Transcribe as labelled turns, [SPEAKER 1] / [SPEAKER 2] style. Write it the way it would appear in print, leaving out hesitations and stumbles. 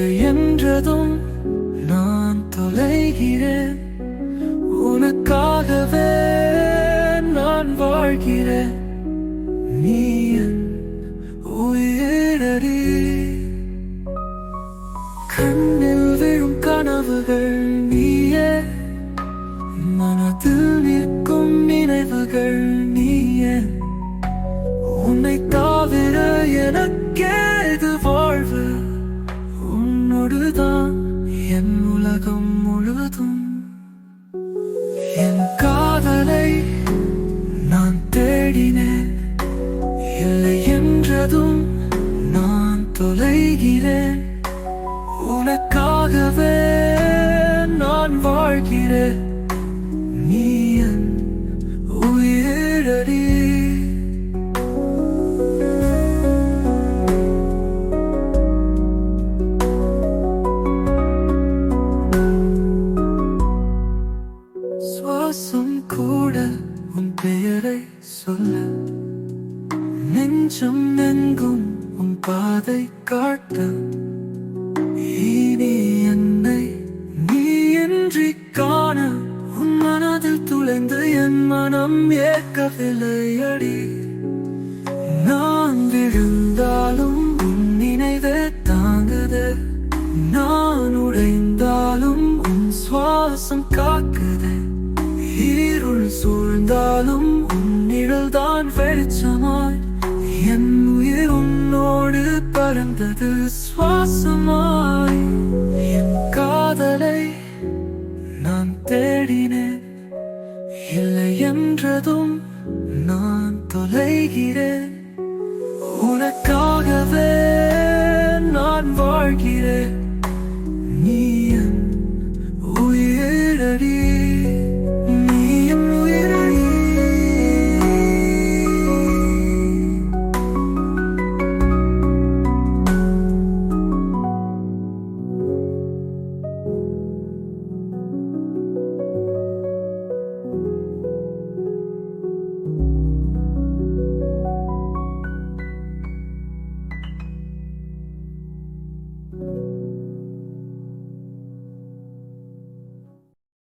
[SPEAKER 1] இல்லை என்றதும் நான் தொலைகிறேன். உனக்காகவே நான் வாழ்கிறேன். நீ என் உயிரடி. கண்ணில் விழும் கனவுகள் நீயே, மனதில் நிற்கும் நினைவுகள் நீயே. உன்னை தவிர எனக்கேது வாழ்வு? உன்னோடுதான் என் உலகம் முழுவதும். என் காதலை நான் தேடினேன், இல்லை என்றதும் நான் தொலைகிறேன். உனக்காகவே நான் வாழ்கிறேன். நீ என் உயிரடி. சுவாசம் கூட உன் பெயரை சொல்ல, நெஞ்சம் எங்கும் உன் பாதை காட்ட. இனி என்னை நீ இன்றி காண உன் மனதில் துளைந்து என் மனம் ஏற்கவில்லை அடி. நான் விழுந்தாலும் உன் நினைவே தாங்குது, நான் உடைந்தாலும் உன் சுவாசம் காக்குது. இருள் சூழ்ந்தாலும் உன் நிழல்தான் வெளிச்சமாய், என் உயிர் உன்னோடு பறந்தது சுவாசமாய். என் காதலை நான் தேடினேன், இல்லை என்றதும் நான் தொலைகிறேன். உனக்காகவே நான் வாழ்கிறேன்.